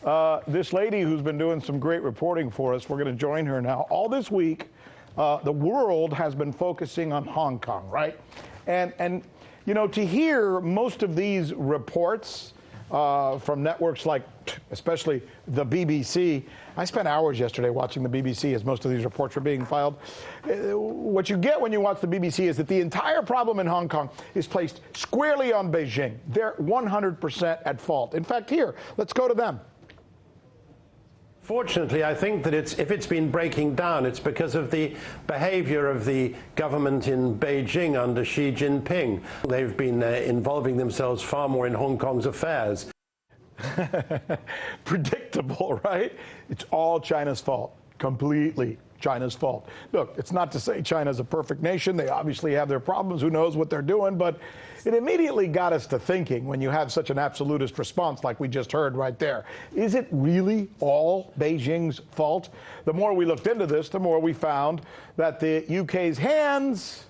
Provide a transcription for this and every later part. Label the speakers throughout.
Speaker 1: this lady who's been doing some great reporting for us, we're going to join her now. All this week, the world has been focusing on Hong Kong, right? And you know, to hear most of these reports from networks like, especially the BBC. I spent hours yesterday watching the BBC as most of these reports were being filed. What you get when you watch the BBC is that the entire problem in Hong Kong is placed squarely on Beijing. They're 100% at fault. In fact, here, let's go to them.
Speaker 2: Fortunately, I think that if it's been breaking down, it's because of the behavior of the government in Beijing under Xi Jinping. They've been involving themselves far more in Hong Kong's affairs.
Speaker 1: Predictable, right? It's all China's fault. Completely China's fault. Look, it's not to say China's a perfect nation. They obviously have their problems. Who knows what they're doing? But it immediately got us to thinking when you have such an absolutist response like we just heard right there. Is it really all Beijing's fault? The more we looked into this, the more we found that the UK's hands,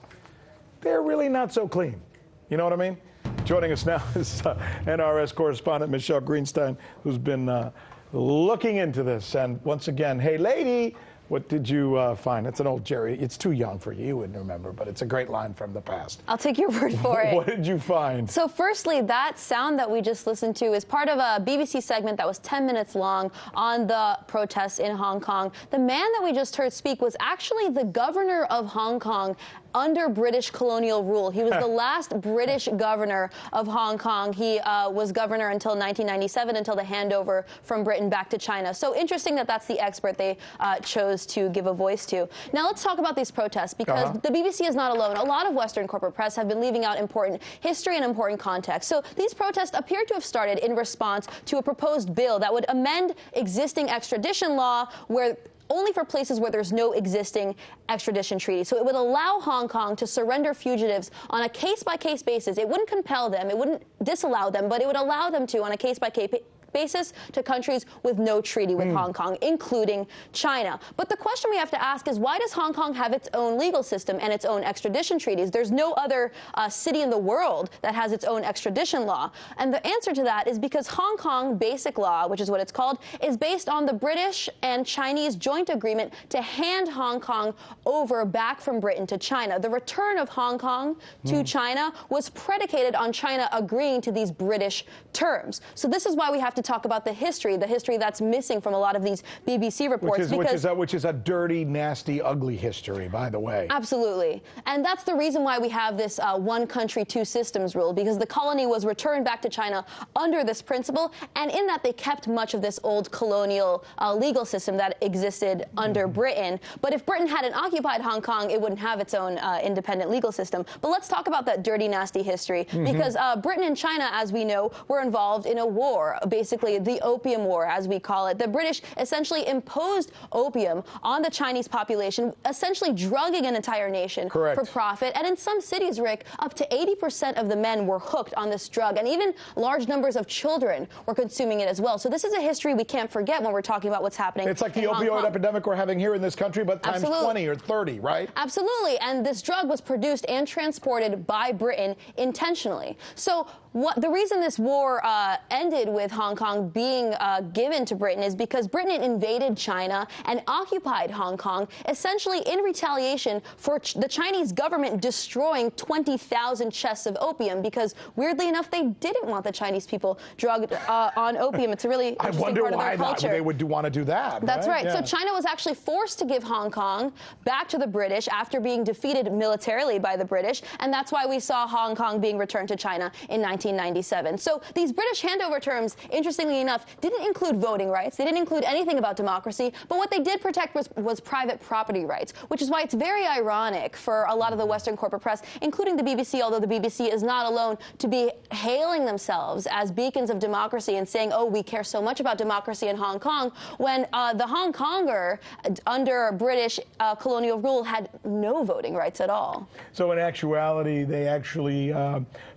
Speaker 1: they're really not so clean. You know what I mean? Joining us now is NRS correspondent Michele Greenstein, who's been looking into this. And once again, hey, lady, what did you find? It's an old Jerry. It's too young for you. You wouldn't remember, but it's a great line from the past.
Speaker 3: I'll take your word for it.
Speaker 1: What did you find?
Speaker 3: So firstly, that sound that we just listened to is part of a BBC segment that was 10 minutes long on the protests in Hong Kong. The man that we just heard speak was actually the governor of Hong Kong under British colonial rule. He was the last British governor of Hong Kong. He was governor until 1997, until the handover from Britain back to China. So interesting that that's the expert they chose to give a voice to. Now let's talk about these protests, because the BBC is not alone. A lot of Western corporate press have been leaving out important history and important context. So these protests appear to have started in response to a proposed bill that would amend existing extradition law only for places where there's no existing extradition treaty. So it would allow Hong Kong to surrender fugitives on a case-by-case basis. It wouldn't compel them, it wouldn't disallow them, but it would allow them to on a case-by-case basis to countries with no treaty with Hong Kong, including China. But the question we have to ask is, why does Hong Kong have its own legal system and its own extradition treaties? There's no other city in the world that has its own extradition law. And the answer to that is because Hong Kong Basic Law, which is what it's called, is based on the British and Chinese joint agreement to hand Hong Kong over back from Britain to China. The return of Hong Kong to China was predicated on China agreeing to these British terms. So this is why we have to talk about the history that's missing from a lot of these BBC reports.
Speaker 1: Which is a dirty, nasty, ugly history, by the way.
Speaker 3: Absolutely. And that's the reason why we have this one country, two systems rule, because the colony was returned back to China under this principle, and in that they kept much of this old colonial legal system that existed under Britain. But if Britain hadn't occupied Hong Kong, it wouldn't have its own independent legal system. But let's talk about that dirty, nasty history, because Britain and China, as we know, were involved in a war, basically the Opium War, as we call it. The British essentially imposed opium on the Chinese population, essentially drugging an entire nation for profit. And in some cities, Rick, up to 80% of the men were hooked on this drug, and even large numbers of children were consuming it as well. So this is a history we can't forget when we're talking about what's happening.
Speaker 1: It's like the opioid epidemic we're having here in this country, but times 20 or 30, right?
Speaker 3: Absolutely. And this drug was produced and transported by Britain intentionally. So the reason this war ended with Hong Kong being given to Britain is because Britain invaded China and occupied Hong Kong, essentially in retaliation for the Chinese government destroying 20,000 chests of opium, because weirdly enough, they didn't want the Chinese people drugged on opium. It's a really interesting part of their culture.
Speaker 1: They would want to do that.
Speaker 3: That's right. Yeah. So China was actually forced to give Hong Kong back to the British after being defeated militarily by the British, and that's why we saw Hong Kong being returned to China in 1997. So these British handover terms, interestingly enough, didn't include voting rights. They didn't include anything about democracy, but what they did protect was private property rights, which is why it's very ironic for a lot of the Western corporate press, including the BBC, although the BBC is not alone, to be hailing themselves as beacons of democracy and saying, oh, we care so much about democracy in Hong Kong, when the Hong Konger, under British colonial rule, had no voting rights at all.
Speaker 1: So in actuality, they actually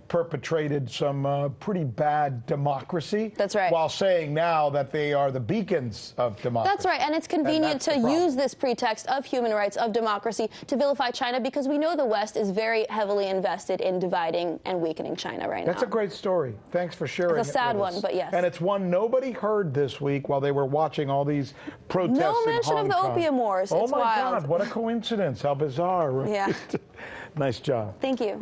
Speaker 1: perpetrated some pretty bad democracy.
Speaker 3: That's right.
Speaker 1: While saying now that they are the beacons of democracy.
Speaker 3: That's right, and it's convenient to use this pretext of human rights, of democracy, to vilify China, because we know the West is very heavily invested in dividing and weakening China right now.
Speaker 1: That's a great story. Thanks for sharing.
Speaker 3: It's a sad one, but yes.
Speaker 1: And it's one nobody heard this week while they were watching all these protests in Hong Kong.
Speaker 3: No mention of the opium wars.
Speaker 1: Oh
Speaker 3: it's
Speaker 1: my
Speaker 3: wild.
Speaker 1: God, what a coincidence. How bizarre. Right?
Speaker 3: Yeah.
Speaker 1: Nice job.
Speaker 3: Thank you.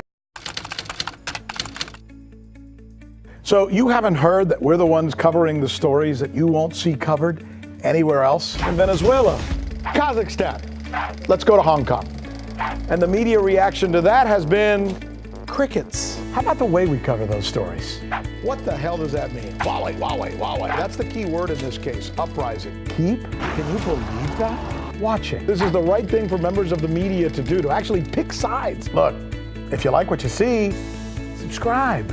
Speaker 1: So you haven't heard that we're the ones covering the stories that you won't see covered anywhere else? In Venezuela, Kazakhstan. Let's go to Hong Kong. And the media reaction to that has been crickets. How about the way we cover those stories? What the hell does that mean? Huawei, Huawei, Huawei. That's the key word in this case, uprising. Keep? Can you believe that? Watching. This is the right thing for members of the media to do, to actually pick sides. Look, if you like what you see, subscribe.